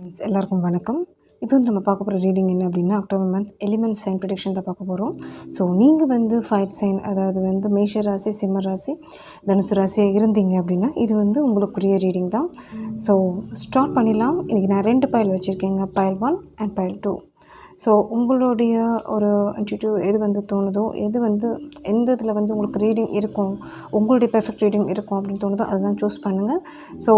Friends எல்லாருக்கும் வணக்கம். இப்போ வந்து நம்ம பார்க்க போகிற ரீடிங் என்ன அப்படின்னா, October month element sign prediction தான் பார்க்க போகிறோம். ஸோ நீங்கள் வந்து ஃபயர் சைன், அதாவது வந்து மேஷ ராசி, சிம்ம ராசி, தனுசு ராசியாக இருந்தீங்க அப்படின்னா இது வந்து உங்களுக்குரிய ரீடிங் தான். ஸோ ஸ்டார்ட் பண்ணிடலாம். இன்றைக்கி நான் 2 பயல் வச்சுருக்கேங்க, பயல் 1 அண்ட் பயல் 2. ஸோ உங்களுடைய ஒரு இன்ட்யூட்டிவ் எது வந்து தோணுதோ, எது வந்து எந்த இதில் வந்து உங்களுக்கு ரீடிங் இருக்கும், உங்களுடைய பெர்ஃபெக்ட் ரீடிங் இருக்கும் அப்படின்னு தோணுதோ அதுதான் சூஸ் பண்ணுங்கள். ஸோ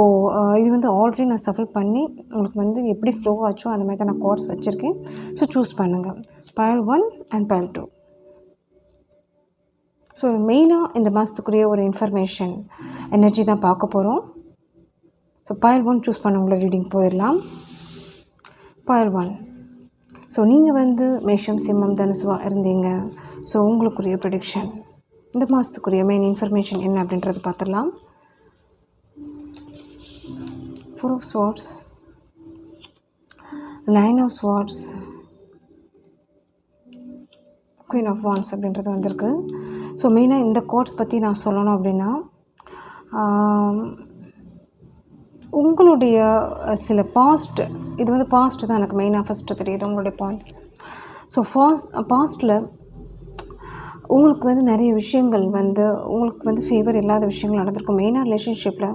இது வந்து ஆல்ரெடி நான் சஃபல் பண்ணி உங்களுக்கு வந்து எப்படி ஃப்ளோ ஆச்சோ அந்த மாதிரி தான் நான் கார்ட்ஸ் வச்சுருக்கேன். ஸோ சூஸ் பண்ணுங்கள், பயல் 1 அண்ட் பயல் 2. ஸோ மெயினாக இந்த மாதத்துக்குரிய ஒரு இன்ஃபர்மேஷன் எனர்ஜி தான் பார்க்க போகிறோம். ஸோ பயல் 1 சூஸ் பண்ணவங்கள ரீடிங் போயிடலாம். பயல் 1. ஸோ நீங்கள் வந்து மேஷம், சிம்மம், தனுசுவாக இருந்தீங்க. ஸோ உங்களுக்குரிய ப்ரெடிக்ஷன், இந்த மாதத்துக்குரிய மெயின் இன்ஃபர்மேஷன் என்ன அப்படின்றது பார்த்துடலாம். 4 of Swords, Nine of Swords, Queen of Wands அப்படின்றது வந்திருக்கு. ஸோ மெயினாக இந்த கார்ட்ஸ் பற்றி நான் சொல்லணும் அப்படின்னா, உங்களுடைய சில பாஸ்ட், இது வந்து பாஸ்ட் தான் எனக்கு மெயினாக ஃபஸ்ட்டு தெரியுது உங்களுடைய பாயிண்ட்ஸ். ஸோ பாஸ்ட்டில் உங்களுக்கு வந்து நிறைய விஷயங்கள் வந்து உங்களுக்கு வந்து ஃபேவர் இல்லாத விஷயங்கள் நடந்திருக்கும். மெயினாக ரிலேஷன்ஷிப்பில்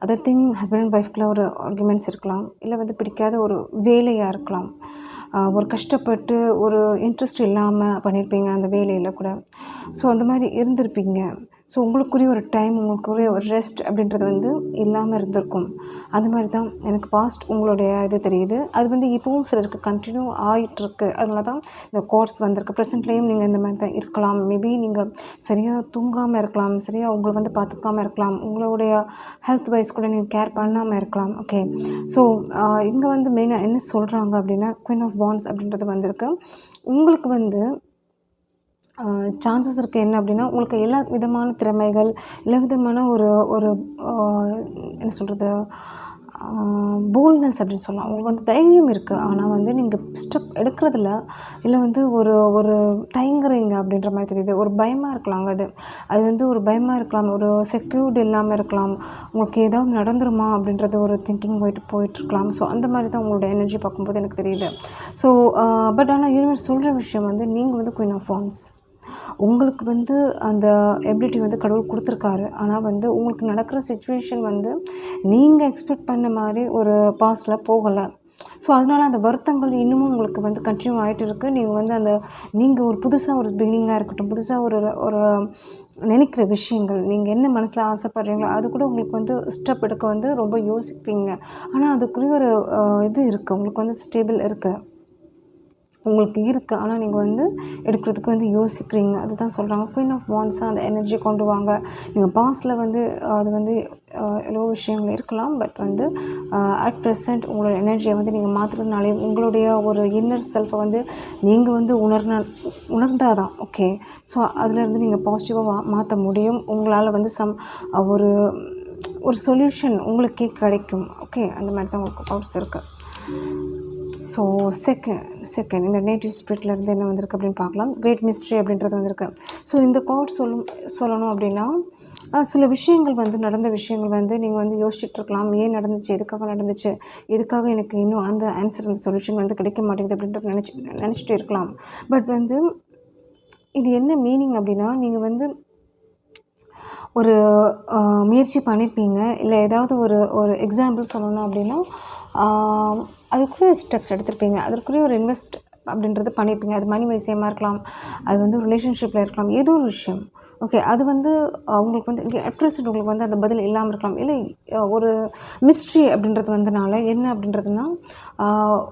அதர் திங் ஹஸ்பண்ட் அண்ட் ஒய்ஃப்குள்ள ஒரு ஆர்குமெண்ட்ஸ் இருக்கலாம், இல்லை வந்து பிடிக்காத ஒரு வேலையாக இருக்கலாம், ஒரு கஷ்டப்பட்டு ஒரு இன்ட்ரெஸ்ட் இல்லாமல் பண்ணியிருப்பீங்க அந்த வேலையில் கூட. ஸோ அந்த மாதிரி இருந்திருப்பீங்க. ஸோ உங்களுக்குரிய ஒரு டைம், உங்களுக்குரிய ஒரு ரெஸ்ட் அப்படின்றது வந்து இல்லாமல் இருந்திருக்கும். அந்த மாதிரி தான் எனக்கு பாஸ்ட் உங்களுடைய இது தெரியுது. அது வந்து இப்போவும் சிலருக்கு கண்டினியூ ஆகிட்டுருக்கு. அதனால தான் இந்த கோர்ஸ் வந்திருக்கு. ப்ரெசென்ட்லேயும் நீங்கள் இந்த மாதிரி தான் இருக்கலாம். மேபி நீங்கள் சரியாக தூங்காமல் இருக்கலாம், சரியாக உங்களை வந்து பார்த்துக்காமல் இருக்கலாம், உங்களுடைய ஹெல்த் வைஸ் கூட நீங்கள் கேர் பண்ணாமல் இருக்கலாம். ஓகே, ஸோ இங்கே வந்து மெயினாக என்ன சொல்கிறாங்க அப்படின்னா, குயின் ஆஃப் வாண்ட்ஸ் அப்படின்றது வந்திருக்கு. உங்களுக்கு வந்து சான்சஸ் இருக்குது என்ன அப்படின்னா, உங்களுக்கு எல்லா விதமான திறமைகள், எல்லா விதமான ஒரு ஒரு என்ன சொல்கிறது, போல்ட்னஸ் அப்படின்னு சொல்லலாம். உங்களுக்கு வந்து தைரியம் இருக்குது. ஆனால் வந்து நீங்கள் ஸ்டெப் எடுக்கிறதில்ல, இல்லை வந்து ஒரு ஒரு தயங்குறீங்க அப்படின்ற மாதிரி தெரியுது. ஒரு பயமாக இருக்கலாங்க. அது வந்து ஒரு பயமாக இருக்கலாம், ஒரு செக்யூர்டு இல்லாமல் இருக்கலாம், உங்களுக்கு ஏதாவது நடந்துருமா அப்படின்றது ஒரு திங்கிங் போயிட்டுருக்கலாம். ஸோ அந்த மாதிரி தான் உங்களோட எனர்ஜி பார்க்கும்போது எனக்கு தெரியுது. ஸோ பட் ஆனால் யூனிவர்ஸ் சொல்கிற விஷயம் வந்து, நீங்கள் வந்து குயின் ஆஃப் வாண்ட்ஸ், உங்களுக்கு வந்து அந்த எபிலிட்டி வந்து கடவுள் கொடுத்துருக்காரு. ஆனால் வந்து உங்களுக்கு நடக்கிற சிச்சுவேஷன் வந்து நீங்கள் எக்ஸ்பெக்ட் பண்ண மாதிரி ஒரு பாஸ்டில் போகலை. ஸோ அதனால் அந்த வருத்தங்கள் இன்னமும் உங்களுக்கு வந்து கண்டினியூ ஆகிட்டு இருக்குது. நீங்கள் ஒரு புதுசாக ஒரு பிகினிங்காக இருக்கட்டும், புதுசாக ஒரு நினைக்கிற விஷயங்கள், நீங்கள் என்ன மனசில் ஆசைப்படுறீங்களோ அது கூட உங்களுக்கு வந்து ஸ்டெப் எடுக்க வந்து ரொம்ப யோசிக்கிறீங்க. ஆனால் அதுக்குரிய ஒரு இது இருக்குது, உங்களுக்கு வந்து ஸ்டேபிள் இருக்குது, உங்களுக்கு இருக்குது. ஆனால் நீங்கள் வந்து எடுக்கிறதுக்கு வந்து யோசிக்கிறீங்க. அதுதான் சொல்கிறாங்க. குயின் ஆஃப் வாண்ட்ஸாக அந்த எனர்ஜி கொண்டு வாங்க. நீங்கள் பாஸ்டில் வந்து அது வந்து எவ்வளோ விஷயங்கள் இருக்கலாம். பட் வந்து அட் ப்ரெசண்ட் உங்களோட எனர்ஜியை வந்து நீங்கள் மாற்றுறதுனாலே உங்களுடைய ஒரு இன்னர் செல்ஃபை வந்து நீங்கள் வந்து உணர்ந்தால் தான். ஓகே, ஸோ அதிலேருந்து நீங்கள் பாசிட்டிவாக மாற்ற முடியும். உங்களால் வந்து ஒரு சொல்யூஷன் உங்களுக்கே கிடைக்கும். ஓகே, அந்த மாதிரி தான் உங்களுக்கு பவர்ஸ் இருக்குது. ஸோ செகண்ட் இந்த நேட்டிவ் ஸ்பிரிட்லேருந்து என்ன வந்திருக்கு அப்படின்னு பார்க்கலாம். கிரேட் மிஸ்ட்ரி அப்படின்றது வந்திருக்கு. ஸோ இந்த கார்ட் சொல்லணும் அப்படின்னா, சில விஷயங்கள் வந்து நடந்த விஷயங்கள் வந்து நீங்கள் வந்து யோசிச்சுட்ருக்கலாம். ஏன் நடந்துச்சு, எதுக்காக நடந்துச்சு, எதுக்காக எனக்கு இன்னும் அந்த ஆன்சர், அந்த சொல்யூஷன் வந்து கிடைக்க மாட்டேங்குது அப்படின்றது நினச்சிட்டு இருக்கலாம். பட் வந்து இது என்ன மீனிங் அப்படின்னா, நீங்கள் வந்து ஒரு முயற்சி பண்ணியிருப்பீங்க, இல்லை ஏதாவது ஒரு எக்ஸாம்பிள் சொல்லணும் அப்படின்னா, அதுக்குரிய ஸ்டெப்ஸ் எடுத்திருப்பீங்க, அதற்குரிய ஒரு இன்வெஸ்ட் அப்படின்றது பண்ணியிருப்பீங்க. அது மணி விஷயமாக இருக்கலாம், அது வந்து ரிலேஷன்ஷிப்பில் இருக்கலாம், ஏதோ ஒரு விஷயம். ஓகே, அது வந்து உங்களுக்கு வந்து அட் ப்ரெசென்ட் உங்களுக்கு வந்து அந்த பதில் இல்லாமல் இருக்கலாம். இல்லை ஒரு மிஸ்ட்ரி அப்படின்றது வந்தனால என்ன அப்படின்றதுனா,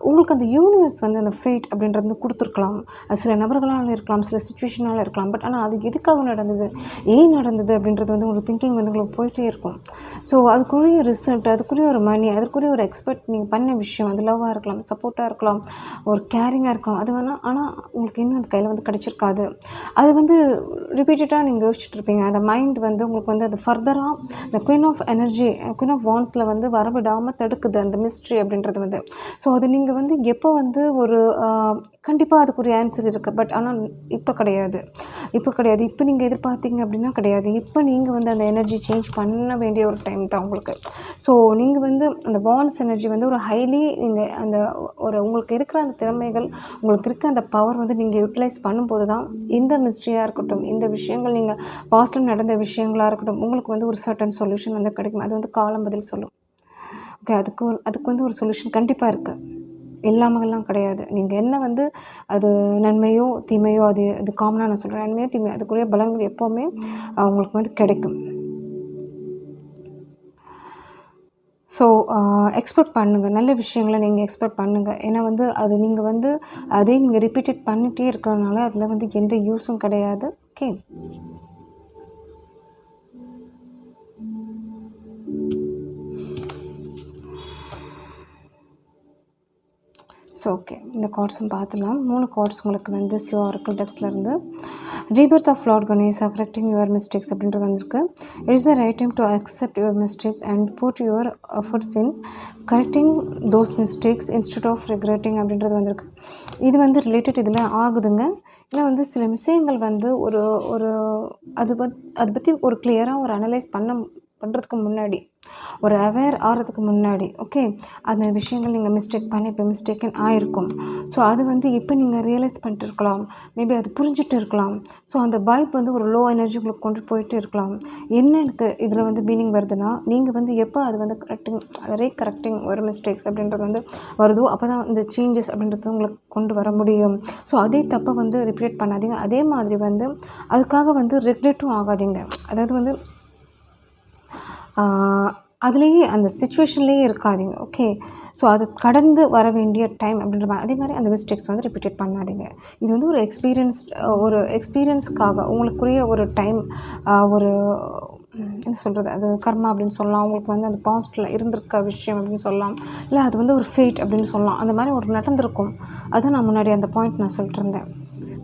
உங்களுக்கு அந்த யூனிவர்ஸ் வந்து அந்த ஃபேட் அப்படின்றது வந்து கொடுத்துருக்கலாம். அது சில நபர்களால் இருக்கலாம், சில சுச்சுவேஷனால் இருக்கலாம். பட் ஆனால் அது எதுக்காக நடந்தது, ஏன் நடந்தது அப்படின்றது வந்து உங்களுக்கு திங்கிங் வந்து உங்களுக்கு போயிட்டே இருக்கும். ஸோ அதுக்குரிய ரிசல்ட், அதுக்குரிய ஒரு மணி, அதுக்குரிய ஒரு எக்ஸ்பெக்ட் நீங்கள் பண்ண விஷயம், அது லவ்வாக இருக்கலாம், சப்போர்ட்டாக இருக்கலாம், ஒரு கேரிங்காக இருக்கலாம், இருக்கலாம். அது வேணால் ஆனால் உங்களுக்கு இன்னும் அது கையில் வந்து கிடச்சிருக்காது. அது வந்து ரிப்பீட்டடாக நீங்கள் யோசிச்சுட்டு இருப்பீங்க. அந்த மைண்ட் வந்து உங்களுக்கு வந்து அது ஃபர்தராக இந்த queen of energy, queen of வாண்ட்ஸில் வந்து வரவிடாமல் தடுக்குது அந்த மிஸ்ட்ரி அப்படின்றது வந்து. ஸோ அது நீங்கள் வந்து எப்போ வந்து ஒரு கண்டிப்பாக அதுக்குரிய ஆன்சர் இருக்குது. பட் ஆனால் இப்போ கிடையாது. இப்போ நீங்கள் எதிர்பார்த்தீங்க அப்படின்னா கிடையாது. இப்போ நீங்கள் வந்து அந்த எனர்ஜி சேஞ்ச் பண்ண வேண்டிய ஒரு டைம் தான் உங்களுக்கு. ஸோ நீங்கள் வந்து அந்த வாண்ட்ஸ் எனர்ஜி வந்து ஒரு ஹைலி நீங்கள் அந்த ஒரு உங்களுக்கு இருக்கிற அந்த திறமைகள், உங்களுக்கு இருக்கிற அந்த பவர் வந்து நீங்கள் யூட்டிலைஸ் பண்ணும்போது தான் இந்த மிஸ்ட்ரியாக இருக்கட்டும், இந்த விஷயங்கள் நீங்கள் பாஸ்டில் நடந்த விஷயங்களாக இருக்கட்டும், உங்களுக்கு வந்து ஒரு சர்டன் சொல்யூஷன் வந்து கிடைக்கும். அது வந்து காலம் பதில் சொல்லும். ஓகே, அதுக்கு வந்து ஒரு சொல்யூஷன் கண்டிப்பாக இருக்குது. இல்லாமலாம் கிடையாது. நீங்கள் என்ன வந்து அது நன்மையோ தீமையோ அது காமனாக நான் சொல்கிறேன். நன்மையோ தீமையோ அதுக்குரிய பலன்கள் எப்போவுமே உங்களுக்கு வந்து கிடைக்கும். ஸோ எக்ஸ்பெக்ட் பண்ணுங்கள், நல்ல விஷயங்களை நீங்கள் எக்ஸ்பெக்ட் பண்ணுங்கள். ஏன்னா வந்து அது நீங்கள் வந்து அதே நீங்கள் ரிப்பீட்டட் பண்ணிகிட்டே இருக்கிறதுனால அதில் வந்து எந்த யூஸும் கிடையாது. ஓகே, ஸோ ஓகே, இந்த கார்ட்ஸும் பார்த்துலாம். 3 கார்ட்ஸ் உங்களுக்கு வந்து சிவா ஆரக்கிள் டெக்ஸ்ட்லேருந்து rebirth of lord Ganesha correcting your mistakes அப்படின்ட்டு வந்திருக்கு. It's the right time to accept your mistake and put your efforts in correcting those mistakes instead of regretting அப்படின்றது வந்திருக்கு. இது வந்து ரிலேட்டட் இதில் ஆகுதுங்க. ஏன்னா வந்து சில விஷயங்கள் வந்து ஒரு ஒரு அதை பற்றி ஒரு கிளியராக ஒரு அனலைஸ் பண்ணுறதுக்கு முன்னாடி, ஒரு அவேர் ஆகிறதுக்கு முன்னாடி, ஓகே, அந்த விஷயங்கள் நீங்கள் மிஸ்டேக் பண்ணி இப்போ மிஸ்டேக்கன் ஆகிருக்கும். ஸோ அது வந்து இப்போ நீங்கள் ரியலைஸ் பண்ணிட்டு இருக்கலாம், மேபி அது புரிஞ்சுட்டு இருக்கலாம். ஸோ அந்த வைப் வந்து ஒரு லோ எனர்ஜி உங்களுக்கு கொண்டு போயிட்டு இருக்கலாம். என்ன எனக்கு இதில் வந்து மீனிங் வருதுன்னா, நீங்கள் வந்து எப்போ அது வந்து ரீகரெக்டிங் ஒரு மிஸ்டேக்ஸ் அப்படின்றது வந்து வருதோ அப்போ தான் இந்த சேஞ்சஸ் அப்படின்றது உங்களுக்கு கொண்டு வர முடியும். ஸோ அதே தப்பை வந்து ரிப்பீட் பண்ணாதீங்க. அதே மாதிரி வந்து அதுக்காக வந்து ரெக்ரெட்டும் ஆகாதீங்க. அதாவது வந்து அதுலேயே அந்த சிச்சுவேஷன்லேயே இருக்காதீங்க. ஓகே, ஸோ அது கடந்து வர வேண்டிய டைம் அப்படின்ற மாதிரி. அதே மாதிரி அந்த மிஸ்டேக்ஸ் வந்து ரிப்பீட் பண்ணாதீங்க. இது வந்து ஒரு எக்ஸ்பீரியன்ஸ்க்காக உங்களுக்குரிய ஒரு டைம், ஒரு என்ன சொல்கிறது, அது கர்மா அப்படின்னு சொல்லலாம். உங்களுக்கு வந்து அந்த பாஸ்ட்டில் இருந்திருக்க விஷயம் அப்படின்னு சொல்லலாம். இல்லை அது வந்து ஒரு ஃபேட் அப்படின்னு சொல்லலாம். அந்த மாதிரி ஒரு நடந்திருக்கும். அதுதான் நான் முன்னாடி அந்த பாயிண்ட் நான் சொல்லிட்டு இருந்தேன்.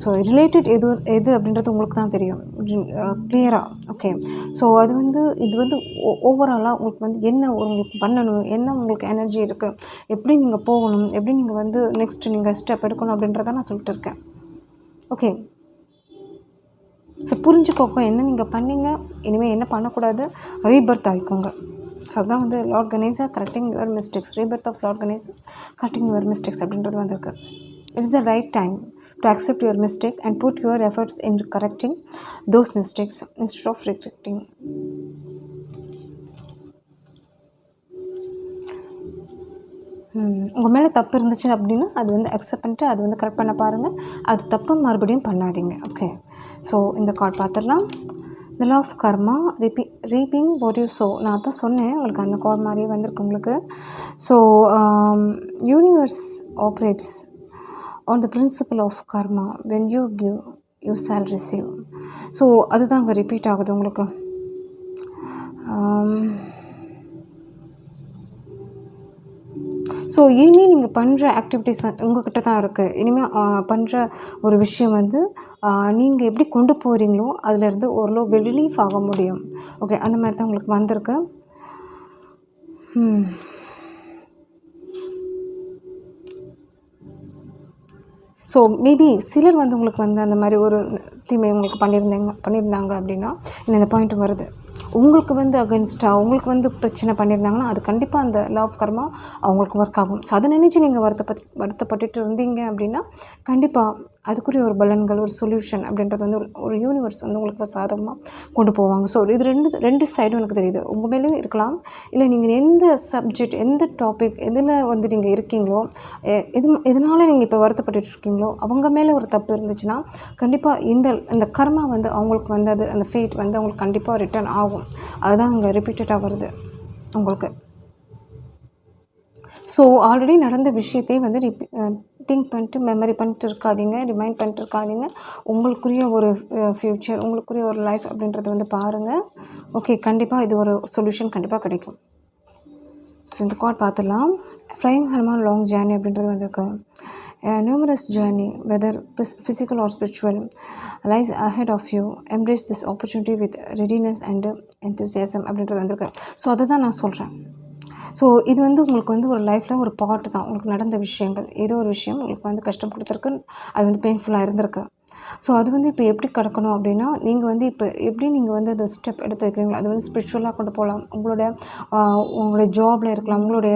ஸோ ரிலேட்டட் எது அப்படின்றது உங்களுக்கு தான் தெரியும் கிளியராக. ஓகே, ஸோ இது வந்து ஓவராலாக உங்களுக்கு வந்து என்ன உங்களுக்கு பண்ணணும், என்ன உங்களுக்கு எனர்ஜி இருக்குது, எப்படி நீங்கள் போகணும், எப்படி நீங்கள் வந்து நெக்ஸ்ட் நீங்கள் ஸ்டெப் எடுக்கணும் அப்படின்றத நான் சொல்லிட்டு இருக்கேன். ஓகே, ஸோ புரிஞ்சுக்கோங்க என்ன நீங்கள் பண்ணீங்க, இனிமேல் என்ன பண்ணக்கூடாது, ரீபர்த் ஆகிக்கோங்க. ஸோ அதுதான் வந்து lord Ganesha correcting your mistakes, rebirth of lord Ganesha correcting your mistakes அப்படின்றது வந்திருக்கு. It is the right time to accept your mistake and put your efforts in correcting those mistakes instead of regretting. உங்கள் மேலே தப்பு இருந்துச்சு அப்படின்னா அது வந்து அக்செப்ட் பண்ணிட்டு அது வந்து கரெக்ட் பண்ண பாருங்கள். அது தப்பு மறுபடியும் பண்ணாதீங்க. ஓகே, ஸோ இந்த கார்டு பார்த்துடலாம். The law of karma, reaping what you sow. நான் தான் சொன்னேன் உங்களுக்கு அந்த கார்டு மாதிரியே வந்திருக்கு உங்களுக்கு. So universe operates on the principle of karma. When you give, you shall receive. So அதுதான் அங்கே ரிப்பீட் ஆகுது உங்களுக்கு. ஸோ இனிமேல் நீங்கள் பண்ணுற ஆக்டிவிட்டீஸ் உங்கள்கிட்ட தான் இருக்குது. இனிமேல் பண்ணுற ஒரு விஷயம் வந்து நீங்கள் எப்படி கொண்டு போகிறீங்களோ அதிலேருந்து ஓரளவு ரிலீஃப் ஆக முடியும். ஓகே, அந்த மாதிரி தான் உங்களுக்கு வந்திருக்கு. ஸோ மேபி சிலர் வந்து உங்களுக்கு வந்து அந்த மாதிரி ஒரு தீமை உங்களுக்கு பண்ணியிருந்தாங்க அப்படின்னா இந்த பாயிண்ட் வருது. உங்களுக்கு வந்து அகென்ஸ்டாக உங்களுக்கு வந்து பிரச்சனை பண்ணியிருந்தாங்கன்னா அது கண்டிப்பாக அந்த லா ஆஃப் கர்மா அவங்களுக்கு ஒர்க் ஆகும். ஸோ அதை நினச்சி நீங்கள் வருத்தப்பட்டுட்டு இருந்தீங்க அப்படின்னா கண்டிப்பாக அதுக்குரிய ஒரு பலன்கள், ஒரு சொல்யூஷன் அப்படின்றது வந்து ஒரு யூனிவர்ஸ் வந்து உங்களுக்கு சாதகமாக கொண்டு போவாங்க. ஸோ இது ரெண்டு சைடும் எனக்கு தெரியுது. உங்கள் மேலேயும் இருக்கலாம், இல்லை நீங்கள் எந்த சப்ஜெக்ட், எந்த டாபிக், எதில் வந்து நீங்கள் இருக்கீங்களோ, எதனால் நீங்கள் இப்போ வருத்தப்பட்டு இருக்கீங்களோ அவங்க மேலே ஒரு தப்பு இருந்துச்சுன்னா கண்டிப்பாக இந்த கர்மா வந்து அவங்களுக்கு வந்து அந்த ஃபேட் வந்து அவங்களுக்கு கண்டிப்பாக ரிட்டர்ன் ஆகும். அதுதான் அங்கே ரிப்பீட்டடாக வருது உங்களுக்கு. ஸோ ஆல்ரெடி நடந்த விஷயத்தை வந்து திங்க் பண்ணிட்டு மெமரி பண்ணிட்டு இருக்காதீங்க, ரிமைண்ட் பண்ணிட்டு இருக்காதீங்க. உங்களுக்குரிய ஒரு ஃப்யூச்சர், உங்களுக்குரிய ஒரு லைஃப் அப்படின்றது வந்து பாருங்கள். ஓகே, கண்டிப்பாக இது ஒரு சொல்யூஷன் கண்டிப்பாக கிடைக்கும். ஸோ இந்த கார்டு பார்த்துடலாம். ஃப்ளையிங் ஹனுமான் லாங் ஜேர்னி அப்படின்றது வந்திருக்கு. A numerous journey, whether physical or spiritual, lies ahead of you. Embrace this opportunity with readiness and enthusiasm அப்படின்றது வந்திருக்கு. ஸோ அதை தான் நான் சொல்கிறேன். ஸோ இது வந்து உங்களுக்கு வந்து ஒரு லைஃப்பில் ஒரு பார்ட் தான். உங்களுக்கு நடந்த விஷயங்கள், ஏதோ ஒரு விஷயம் உங்களுக்கு வந்து கஷ்டம் கொடுத்துருக்கு, அது வந்து பெயின்ஃபுல்லாக இருந்திருக்கு. ஸோ அது வந்து இப்போ எப்படி கடக்கணும் அப்படின்னா, நீங்கள் வந்து இப்போ எப்படி நீங்கள் வந்து அந்த ஸ்டெப் எடுத்து வைக்கிறீங்களோ அது வந்து ஸ்பிரிச்சுவலாக கொண்டு போகலாம். உங்களுடைய ஜாபில் இருக்கலாம், உங்களுடைய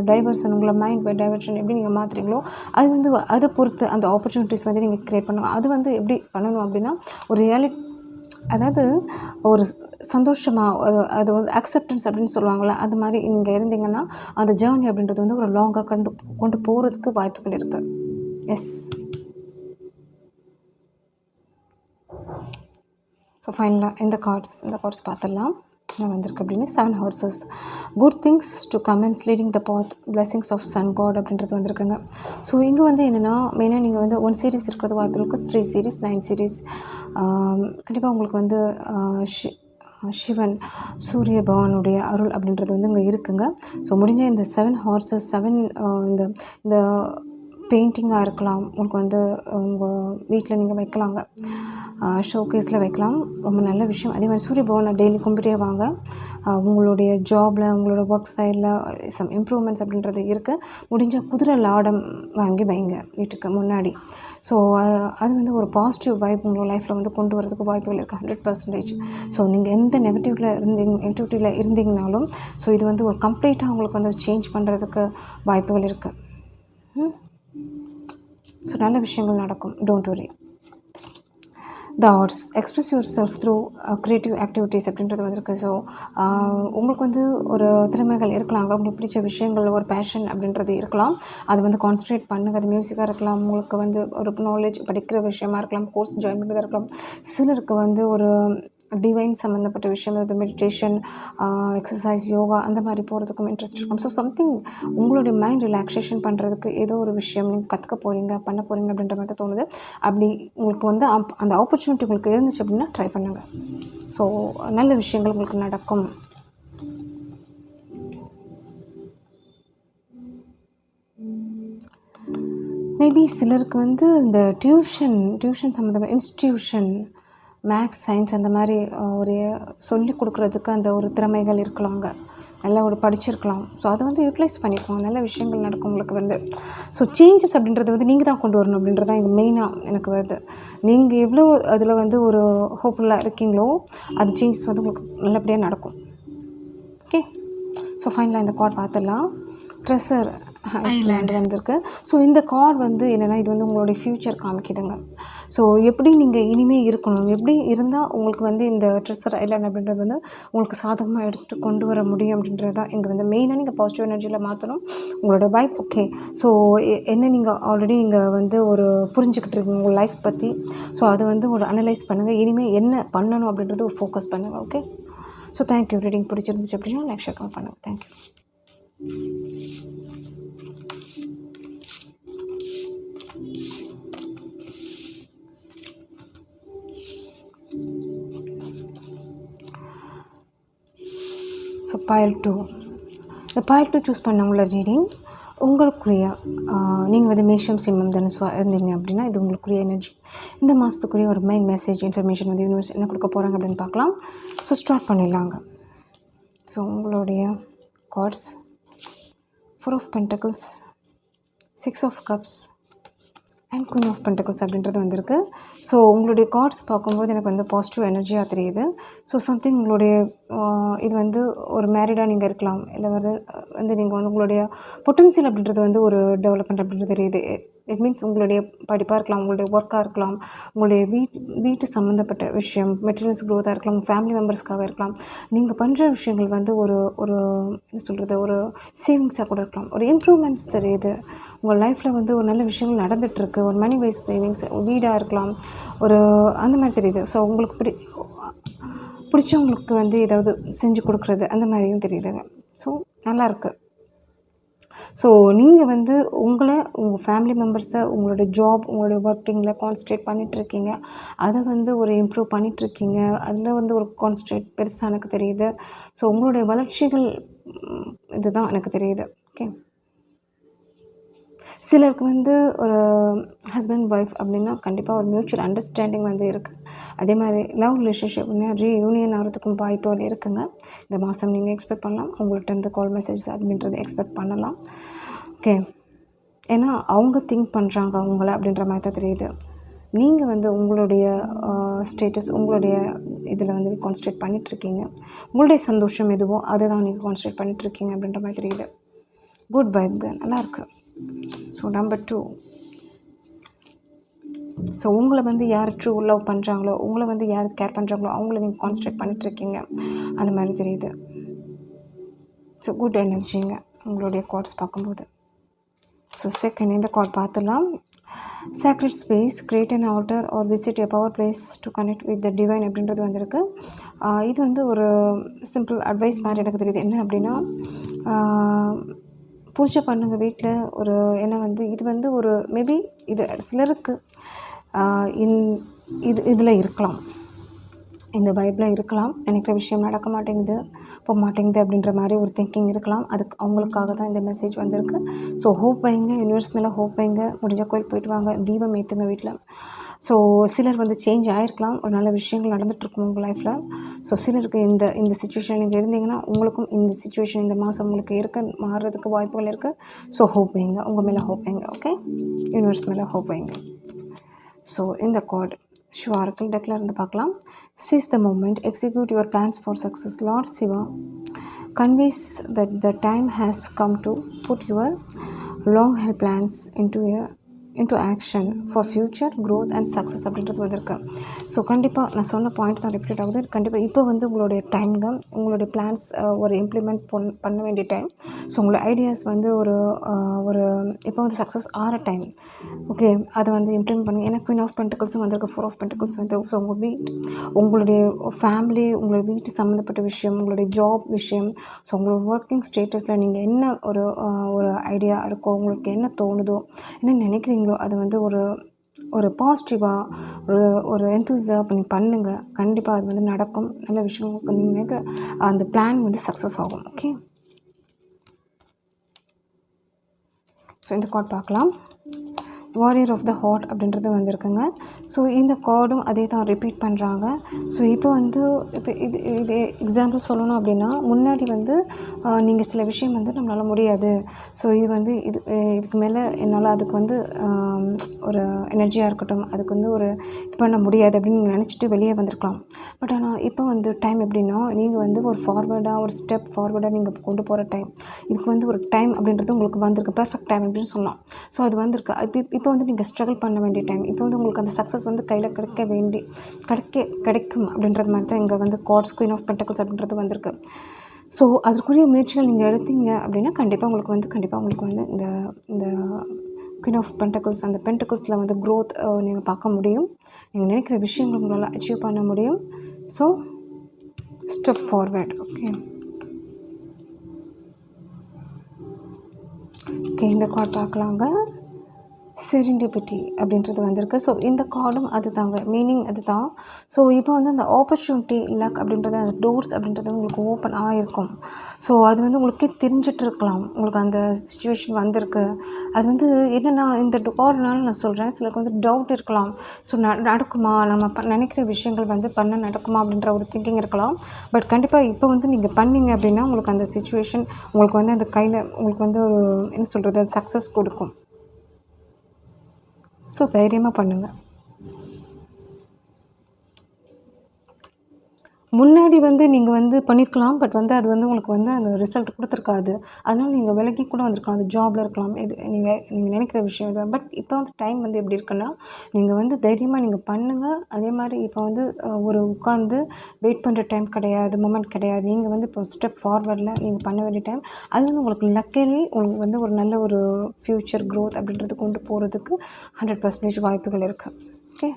டைவர்ஷன், உங்களோட மைண்ட் டைவர்ஷன் எப்படி நீங்கள் மாற்றுறீங்களோ அது வந்து அதை பொறுத்து அந்த ஆப்பர்ச்சுனிட்டிஸ் வந்து நீங்கள் க்ரியேட் பண்ணணும். அது வந்து எப்படி பண்ணணும் அப்படின்னா, ஒரு அதாவது ஒரு சந்தோஷமாக அது வந்து அக்செப்டன்ஸ் அப்படின்னு சொல்லுவாங்கள்ல, அது மாதிரி நீங்கள் இருந்தீங்கன்னா அந்த ஜேர்னி அப்படின்றது வந்து ஒரு லாங்காக கொண்டு போகிறதுக்கு வாய்ப்புகள் இருக்குது. எஸ். ஸோ ஃபைனலாக இந்த கார்ட்ஸ் பார்த்துடலாம். என்ன வந்திருக்கு அப்படின்னு 7 horses. Good things to comments leading the path, blessings of sun god அப்படின்றது வந்திருக்குங்க. ஸோ இங்கே வந்து என்னென்னா மெயினாக நீங்கள் வந்து 1 series இருக்கிறது வாய்ப்பு இருக்குது, 3 series, 9 series. கண்டிப்பாக உங்களுக்கு வந்து சிவன் சூரிய பகவானுடைய அருள் அப்படின்றது வந்து இங்கே இருக்குங்க. ஸோ முடிஞ்ச இந்த 7 horses 7 இந்த பெயிண்டிங்காக இருக்கலாம், உங்களுக்கு வந்து உங்கள் வீட்டில் நீங்கள் வைக்கலாங்க, ஷோகேஸில் வைக்கலாம். ரொம்ப நல்ல விஷயம். அதே மாதிரி சூரிய பகவானை டெய்லி கும்பிட்டே வாங்க. உங்களுடைய ஜாபில், உங்களோட ஒர்க் சைடில் சம் இம்ப்ரூவ்மெண்ட்ஸ் அப்படின்றது இருக்குது. முடிஞ்ச குதிரை லாடம் வாங்கி வைங்க வீட்டுக்கு முன்னாடி. ஸோ அது வந்து ஒரு பாசிட்டிவ் வைப் உங்களோட லைஃப்பில் வந்து கொண்டு வரதுக்கு வாய்ப்புகள் இருக்குது 100%. ஸோ நீங்கள் எந்த நெகட்டிவிட்டியில் இருந்தீங்கனாலும் ஸோ இது வந்து ஒரு கம்ப்ளீட்டாக உங்களுக்கு வந்து சேஞ்ச் பண்ணுறதுக்கு வாய்ப்புகள் இருக்குது. ஸோ நல்ல விஷயங்கள் நடக்கும். Don't worry. The arts express your self through creative activities அப்படின்றது வந்திருக்கு. ஸோ உங்களுக்கு வந்து ஒரு திறமைகள் இருக்கலாம், உங்களுக்கு பிடிச்ச விஷயங்கள், ஒரு பேஷன் அப்படின்றது இருக்கலாம். அது வந்து கான்சன்ட்ரேட் பண்ணுங்கள். அது மியூசிக்காக இருக்கலாம், உங்களுக்கு வந்து ஒரு நாலேஜ் படிக்கிற விஷயமா இருக்கலாம், கோர்ஸ் ஜாயின் பண்ணுறதா இருக்கலாம். சிலருக்கு வந்து ஒரு டிவைன் சம்மந்தப்பட்ட விஷயம், அது மெடிடேஷன், எக்ஸசைஸ், யோகா அந்த மாதிரி போகிறதுக்கும் இன்ட்ரெஸ்ட் இருக்கும். ஸோ சம்திங் உங்களுடைய மைண்ட் ரிலாக்ஸேஷன் பண்ணுறதுக்கு ஏதோ ஒரு விஷயம் நீங்கள் கற்றுக்க போகிறீங்க, பண்ண போகிறீங்க அப்படின்ற மாதிரி தோணுது. அப்படி உங்களுக்கு வந்து அந்த ஆப்பர்ச்சுனிட்டி உங்களுக்கு இருந்துச்சு அப்படின்னா ட்ரை பண்ணுங்கள். ஸோ நல்ல விஷயங்கள் உங்களுக்கு நடக்கும். மேபி சிலருக்கு வந்து இந்த டியூஷன் சம்மந்தமாக இன்ஸ்டியூஷன், மேக்ஸ், சயின்ஸ் அந்த மாதிரி ஒரு சொல்லி கொடுக்குறதுக்கு அந்த ஒரு திறமைகள் இருக்கலாங்க, நல்லா ஒரு படிச்சிருக்கலாம். ஸோ அதை வந்து யூட்டிலைஸ் பண்ணிக்கோங்க. நல்ல விஷயங்கள் நடக்கும் உங்களுக்கு வந்து. ஸோ சேஞ்சஸ் அப்படின்றது வந்து நீங்கள் தான் கொண்டு வரணும் அப்படின்றது தான் எங்கள் மெயினாக எனக்கு வருது. நீங்கள் எவ்வளோ அதில் வந்து ஒரு ஹோப்ஃபுல்லாக இருக்கீங்களோ அது சேஞ்சஸ் வந்து உங்களுக்கு நல்லபடியாக நடக்கும். ஓகே. ஸோ ஃபைனலாக இந்த கார்டு பார்த்துடலாம். ட்ரெஸர் ஐஸ்லாண்ட் வந்திருக்கு. ஸோ இந்த கார்டு வந்து என்னென்னா, இது வந்து உங்களுடைய ஃப்யூச்சர் காமிக்குதுங்க. ஸோ எப்படி நீங்கள் இனிமேல் இருக்கணும், எப்படி இருந்தால் உங்களுக்கு வந்து இந்த ட்ரெஸர் ஐலாண்ட் அப்படின்றது வந்து உங்களுக்கு சாதகமாக எடுத்து கொண்டு வர முடியும் அப்படின்றது தான் இங்கே வந்து மெயினாக நீங்கள் பாசிட்டிவ் எனர்ஜியில் மாற்றணும் உங்களோட வைப். ஓகே. ஸோ என்ன நீங்கள் ஆல்ரெடி நீங்கள் வந்து ஒரு புரிஞ்சுக்கிட்டு இருக்கீங்க உங்கள் லைஃப் பற்றி. ஸோ அதை வந்து ஒரு அனலைஸ் பண்ணுங்கள், இனிமேல் என்ன பண்ணணும் அப்படின்றது ஒரு ஃபோக்கஸ் பண்ணுங்கள். ஓகே. So thank you. ரீடிங் பிடிச்சிருந்துச்சு அப்படின்னா லைக் ஷேர் கமெண்ட் பண்ணுங்கள். தேங்க்யூ. So pile 2. இந்த pile 2 சூஸ் பண்ணவங்கள ரீடிங் உங்களுக்குரிய நீங்கள் வந்து மேஷம், சிம்மம், தனுசு இருந்தீங்க அப்படின்னா இது உங்களுக்குரிய எனர்ஜி. இந்த மாதத்துக்குரிய ஒரு மெயின் மெசேஜ் இன்ஃபர்மேஷன் வந்து யூனிவர்ஸ் என்ன கொடுக்க போகிறாங்க அப்படின்னு பார்க்கலாம். ஸோ ஸ்டார்ட் பண்ணிடலாங்க. ஸோ உங்களுடைய cards 4 of Pentacles, 6 of Cups and queen of pentacles அப்படின்றது வந்திருக்கு. ஸோ உங்களுடைய கார்ட்ஸ் பார்க்கும்போது எனக்கு வந்து பாசிட்டிவ் எனர்ஜியாக தெரியுது. ஸோ சம்திங் உங்களுடைய இது வந்து ஒரு மேரிடாக நீங்கள் இருக்கலாம், இல்லை வந்து நீங்கள் வந்து உங்களுடைய பொட்டன்சியல் அப்படின்றது வந்து ஒரு டெவலப்மெண்ட் அப்படின்றது தெரியுது. இட் மீன்ஸ் உங்களுடைய படிப்பாக இருக்கலாம், உங்களுடைய ஒர்க்காக இருக்கலாம், உங்களுடைய வீட்டு சம்மந்தப்பட்ட விஷயம், மெட்டீரியல்ஸ் க்ரோத்தாக இருக்கலாம், ஃபேமிலி மெம்பர்ஸ்க்காக இருக்கலாம். நீங்கள் பண்ணுற விஷயங்கள் வந்து ஒரு என்ன சொல்கிறது, ஒரு சேவிங்ஸாக கூட இருக்கலாம், ஒரு இம்ப்ரூவ்மெண்ட்ஸ் தெரியுது. உங்கள் லைஃப்பில் வந்து ஒரு நல்ல விஷயங்கள் நடந்துகிட்ருக்கு, ஒரு மணி வைஸ் சேவிங்ஸ், வீடாக இருக்கலாம், ஒரு அந்த மாதிரி தெரியுது. ஸோ உங்களுக்கு பிடிச்சவங்களுக்கு வந்து ஏதாவது செஞ்சு கொடுக்குறது அந்த மாதிரியும் தெரியுதுங்க. ஸோ நல்லாயிருக்கு. ஸோ நீங்கள் வந்து உங்கள் ஃபேமிலி மெம்பர்ஸை உங்களோட ஜாப், உங்களுடைய ஒர்க்கிங்கில் கான்சன்ட்ரேட் பண்ணிகிட்ருக்கீங்க, அதை வந்து ஒரு இம்ப்ரூவ் பண்ணிகிட்ருக்கீங்க, அதில் வந்து ஒரு கான்சன்ட்ரேட் பெருசாக எனக்கு தெரியுது. ஸோ உங்களுடைய வளர்ச்சிகள் இதுதான் எனக்கு தெரியுது. ஓகே. சிலருக்கு வந்து ஒரு ஹஸ்பண்ட் ஒய்ஃப் அப்படின்னா கண்டிப்பாக ஒரு மியூச்சுவல் அண்டர்ஸ்டாண்டிங் வந்து இருக்குது. அதே மாதிரி லவ் ரிலேஷன்ஷிப் அப்படின்னா ரீயூனியன் ஆகிறதுக்கும் வாய்ப்புகள் இருக்குங்க. இந்த மாதம் நீங்கள் எக்ஸ்பெக்ட் பண்ணலாம். உங்கள்கிட்ட இருந்து கால் மெசேஜ் அப்படின்றது எக்ஸ்பெக்ட் பண்ணலாம். ஓகே, ஏன்னா அவங்க திங்க் பண்ணுறாங்க அவங்கள அப்படின்ற மாதிரி தான் தெரியுது. நீங்கள் வந்து உங்களுடைய ஸ்டேட்டஸ், உங்களுடைய இதில் வந்து கான்சன்ட்ரேட் பண்ணிகிட்ருக்கீங்க. உங்களுடைய சந்தோஷம் எதுவோ அதை தான் நீங்கள் கான்சன்ட்ரேட் பண்ணிகிட்ருக்கீங்க அப்படின்ற மாதிரி தெரியுது. குட் வைப்ங்க, நல்லாயிருக்கு. ஸோ நம்பர் 2, ஸோ உங்களை வந்து யார் ட்ரூ லவ் பண்ணுறாங்களோ, உங்களை வந்து யார் கேர் பண்ணுறாங்களோ அவங்கள நீங்கள் கான்சன்ட்ரேட் பண்ணிகிட்ருக்கீங்க அந்த மாதிரி தெரியுது. ஸோ குட் எனர்ஜிங்க உங்களுடைய கார்ட்ஸ் பார்க்கும்போது. ஸோ செகண்ட் இந்த கார்ட் பார்த்துலாம். Sacred space, create an alter R visit a power place to connect with the divine அப்படின்றது வந்திருக்கு. இது வந்து ஒரு சிம்பிள் அட்வைஸ் மாதிரி எனக்கு தெரியுது. என்ன அப்படின்னா, பூஜை பண்ணுங்கள் வீட்டில். ஒரு ஏன்னா வந்து இது வந்து ஒரு மேபி இது சிலருக்கு இதில் இருக்கலாம், இந்த வைப்பில் இருக்கலாம். நினைக்கிற விஷயம் நடக்க மாட்டேங்குது, போக மாட்டேங்குது அப்படின்ற மாதிரி ஒரு திங்கிங் இருக்கலாம். அதுக்கு அவங்களுக்காக தான் இந்த மெசேஜ் வந்திருக்கு. ஸோ ஹோப் வைங்க, யூனிவர்ஸ் மேலே ஹோப் வைங்க. முடிஞ்ச கோயில் போயிட்டு வாங்க, தீபம் ஏற்றுங்க வீட்டில். ஸோ சிலர் வந்து சேஞ்ச் ஆகிருக்கலாம், ஒரு நல்ல விஷயங்கள் நடந்துகிட்ருக்கும் உங்கள் லைஃப்பில். ஸோ சிலருக்கு இந்த சுச்சுவேஷன் நீங்கள் இருந்தீங்கன்னா உங்களுக்கும் இந்த சுச்சுவேஷன் இந்த மாதம் உங்களுக்கு மாறுறதுக்கு வாய்ப்புகள் இருக்குது. ஸோ ஹோப் வைங்க, உங்கள் மேலே ஹோப் வைங்க. ஓகே, யூனிவர்ஸ் மேலே ஹோப் வைங்க. ஸோ இந்த கார்டு ஷுவார்க்கில் டெக்கில் இருந்து பார்க்கலாம். Seize the moment, execute your plans for success. Lord Shiva conveys that the time has come to put your long-held plans into action for future growth and success அப்படின்றது வந்திருக்கு. So கண்டிப்பாக நான் சொன்ன point தான் repeat ஆகுது. கண்டிப்பாக இப்போ வந்து உங்களுடைய டைம்ங்க, உங்களுடைய பிளான்ஸ் ஒரு இம்ப்ளிமெண்ட் பண்ண வேண்டிய டைம். ஸோ உங்களோட ஐடியாஸ் வந்து ஒரு இப்போ வந்து சக்ஸஸ் ஆகிற டைம். ஓகே, அதை வந்து இம்ப்ளிமெண்ட் பண்ணுங்கள். ஏன்னா குயின் ஆஃப் பென்டிகல்ஸும் வந்திருக்கு, 4 ஆஃப் பென்டிகல்ஸ் வந்து. ஸோ உங்களுடைய ஃபேமிலி, உங்களுடைய வீட்டு சம்மந்தப்பட்ட விஷயம், உங்களுடைய ஜாப் விஷயம், ஸோ உங்களோட ஒர்க்கிங் ஸ்டேட்டஸில் நீங்கள் என்ன ஒரு ஐடியா இருக்கோ, உங்களுக்கு என்ன தோணுதோ, என்ன நினைக்கிறீங்களோ அது வந்து ஒரு பாசிட்டிவாக ஒரு என்தூசியாக பண்ணி பண்ணுங்கள். கண்டிப்பாக அது வந்து நடக்கும். நல்ல விஷயம் நீங்கள் நினைக்கிற அந்த பிளான் வந்து சக்ஸஸ் ஆகும். ஓகே, ஸோ இந்த கார்டு பார்க்கலாம். வாரியர் ஆஃப் த ஹார்ட் அப்படின்றது வந்திருக்குங்க. ஸோ இந்த கார்டும் அதே தான் ரிப்பீட் பண்ணுறாங்க. ஸோ இப்போ இது எக்ஸாம்பிள் சொல்லணும் அப்படின்னா, முன்னாடி வந்து நீங்கள் சில விஷயம் வந்து நம்மளால் முடியாது, ஸோ இதுக்கு மேலே என்னால் அதுக்கு வந்து ஒரு எனர்ஜியாக இருக்கட்டும், அதுக்கு வந்து இது பண்ண முடியாது அப்படின்னு நினச்சிட்டு வெளியே வந்திருக்கலாம். பட் ஆனால் இப்போ வந்து டைம் எப்படின்னா, நீங்கள் வந்து ஒரு ஸ்டெப் ஃபார்வர்டாக நீங்கள் கொண்டு போகிற டைம். இதுக்கு வந்து ஒரு டைம் அப்படின்றது உங்களுக்கு வந்திருக்கு, பெர்ஃபெக்ட் டைம் அப்படின்னு சொல்லலாம். ஸோ அது வந்திருக்கு. இப்போ வந்து நீங்கள் ஸ்ட்ரகிள் பண்ண வேண்டிய டைம். இப்போ வந்து உங்களுக்கு அந்த சக்ஸஸ் வந்து கையில் கிடைக்கும் அப்படின்றது மாதிரி தான் இங்கே வந்து கார்ட்ஸ் குயின் ஆஃப் பென்டிகல்ஸ் அப்படின்றது வந்திருக்கு. ஸோ அதற்குரிய முயற்சிகள் நீங்கள் எடுத்தீங்க அப்படின்னா கண்டிப்பாக உங்களுக்கு வந்து இந்த குயின் ஆஃப் பென்டிகல்ஸ், அந்த பென்டிகல்ஸில் வந்து க்ரோத் நீங்கள் பார்க்க முடியும். நீங்கள் நினைக்கிற விஷயங்கள் உங்களால் அச்சீவ் பண்ண முடியும். So step forward. ஓகே, இந்த கார்ட் பார்க்கலாங்க. செரிண்டிபிட்டி அப்படின்றது வந்திருக்கு. ஸோ இந்த கார்டும் அது தாங்க, மீனிங் அது தான். ஸோ இப்போ வந்து அந்த ஆப்பர்ச்சுனிட்டி, லக் அப்படின்றது, அந்த டோர்ஸ் அப்படின்றது உங்களுக்கு ஓப்பன் ஆகிருக்கும். ஸோ அது வந்து உங்களுக்கே தெரிஞ்சிட்டு இருக்கலாம், உங்களுக்கு அந்த சிச்சுவேஷன் வந்திருக்கு. அது வந்து என்னென்னா, இந்த கார்டுனால நான் சொல்கிறேன், சிலருக்கு வந்து டவுட் இருக்கலாம். ஸோ நடக்குமா, நம்ம நினைக்கிற விஷயங்கள் வந்து நடக்குமா அப்படின்ற ஒரு திங்கிங் இருக்கலாம். பட் கண்டிப்பாக இப்போ வந்து நீங்கள் பண்ணிங்க அப்படின்னா உங்களுக்கு அந்த சிச்சுவேஷன் உங்களுக்கு வந்து அந்த கையில் உங்களுக்கு வந்து ஒரு என்ன சொல்கிறது, அது சக்ஸஸ் கொடுக்கும். ஸோ தைரியமாக பண்ணுங்கள். முன்னாடி வந்து நீங்கள் வந்து பண்ணியிருக்கலாம், பட் வந்து அது வந்து உங்களுக்கு வந்து அந்த ரிசல்ட் கொடுத்துருக்காது. அதனால் நீங்கள் விலகி கூட வந்திருக்கலாம், அந்த ஜாபில் இருக்கலாம், நீங்கள் நினைக்கிற விஷயம் இது. பட் இப்போ வந்து டைம் வந்து எப்படி இருக்குன்னா, நீங்கள் வந்து தைரியமாக நீங்கள் பண்ணுங்கள். அதே மாதிரி இப்போ வந்து உட்காந்து வெயிட் பண்ணுற டைம் கிடையாது, மொமெண்ட் கிடையாது. நீங்கள் வந்து இப்போ ஸ்டெப் ஃபார்வர்டில் நீங்கள் பண்ண வேண்டிய டைம். அது வந்து உங்களுக்கு லக்கலி உங்களுக்கு வந்து ஒரு நல்ல ஒரு ஃப்யூச்சர் க்ரோத் அப்படின்றது கொண்டு போகிறதுக்கு 100% வாய்ப்புகள் இருக்குது. ஓகே,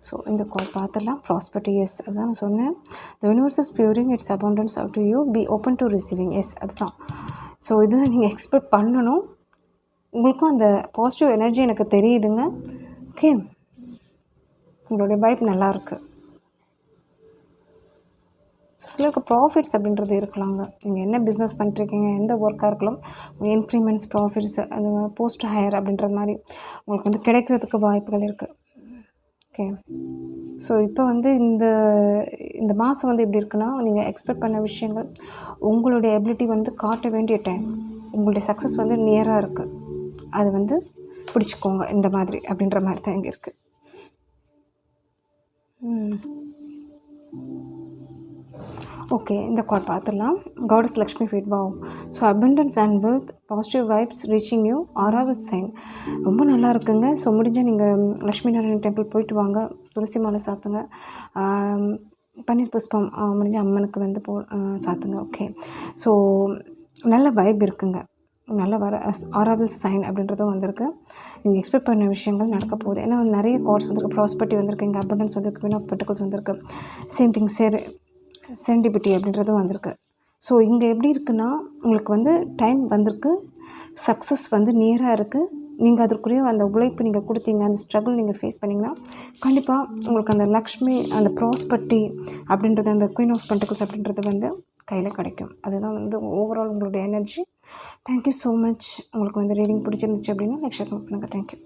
ஸோ இந்த கால் பார்த்துடலாம். ப்ராஸ்பரிட்டி, எஸ், அதுதான் நான் சொன்னேன். The universe is pouring its abundance up to you, be open to receiving. Yes, அதுதான். ஸோ இதுதான் நீங்கள் எக்ஸ்பெக்ட் பண்ணணும். உங்களுக்கும் அந்த பாசிட்டிவ் எனர்ஜி எனக்கு தெரியுதுங்க. ஓகே, உங்களுடைய வைப் நல்லாயிருக்கு. சிலருக்கு ப்ராஃபிட்ஸ் அப்படின்றது இருக்கலாங்க. நீங்கள் என்ன பிஸ்னஸ் பண்ணிட்டுருக்கீங்க, எந்த ஒர்க்காக இருக்கலாம், இன்க்ரிமெண்ட்ஸ், ப்ராஃபிட்ஸ், அந்த போஸ்ட் ஹையர் அப்படின்றது மாதிரி உங்களுக்கு வந்து கிடைக்கிறதுக்கு வாய்ப்புகள் இருக்குது. ஓகே. ஸோ இப்போ வந்து இந்த மாதம் வந்து எப்படி இருக்குன்னா, நீங்கள் எக்ஸ்பெக்ட் பண்ண விஷயங்கள், உங்களுடைய எபிலிட்டி வந்து காட்ட வேண்டிய டைம், உங்களுடைய சக்ஸஸ் வந்து நியராக இருக்குது. அது வந்து பிடிச்சிக்கோங்க இந்த மாதிரி அப்படின்ற மாதிரி தான் இங்கே இருக்குது. ஓகே, இந்த கார்ட் பார்த்துடலாம். Goddess Lakshmi feet wow. So abundance and wealth, positive vibes reaching you, arrival sign. ரொம்ப நல்லா இருக்குங்க. ஸோ முடிஞ்சால் நீங்கள் லக்ஷ்மி நாராயணன் டெம்பிள் போயிட்டு வாங்க, துளசி மாலை சாத்துங்க, பன்னீர் புஷ்பம் முடிஞ்ச அம்மனுக்கு வந்து சாத்துங்க. ஓகே. ஸோ நல்ல வைப் இருக்குங்க, நல்ல ஆராவல் சைன் அப்படின்றதும் வந்திருக்கு. நீங்கள் எக்ஸ்பெக்ட் பண்ண விஷயங்கள் நடக்க போகுது. ஏன்னா வந்து நிறைய கார்ட்ஸ் வந்திருக்கு, ப்ராஸ்பர்ட்டி வந்திருக்கு, இங்கே அபண்டன்ஸ் வந்திருக்கு, குவீன் ஆஃப் பென்டக்கிள்ஸ் வந்திருக்கு, சேம் திங் சென்டிபிட்டி அப்படின்றதும் வந்திருக்கு. ஸோ இங்கே எப்படி இருக்குன்னா, உங்களுக்கு வந்து டைம் வந்திருக்கு, சக்ஸஸ் வந்து நியராக இருக்குது. நீங்கள் அதற்குரிய அந்த உழைப்பு நீங்கள் கொடுத்தீங்க, அந்த ஸ்ட்ரகிள் நீங்கள் ஃபேஸ் பண்ணிங்கன்னா கண்டிப்பாக உங்களுக்கு அந்த லக்ஷ்மி, அந்த ப்ராஸ்பர்ட்டி அப்படின்றது, அந்த குவீன் ஆஃப் பென்டக்கிள்ஸ் அப்படின்றது வந்து கையில் கிடைக்கும். அதுதான் வந்து ஓவரால் உங்களுடைய எனர்ஜி. Thank you so much. உங்களுக்கு வந்து ரீடிங் பிடிச்சிருந்துச்சு அப்படின்னா லைக் ஷேர் பண்ணுங்கள். தேங்க்யூ.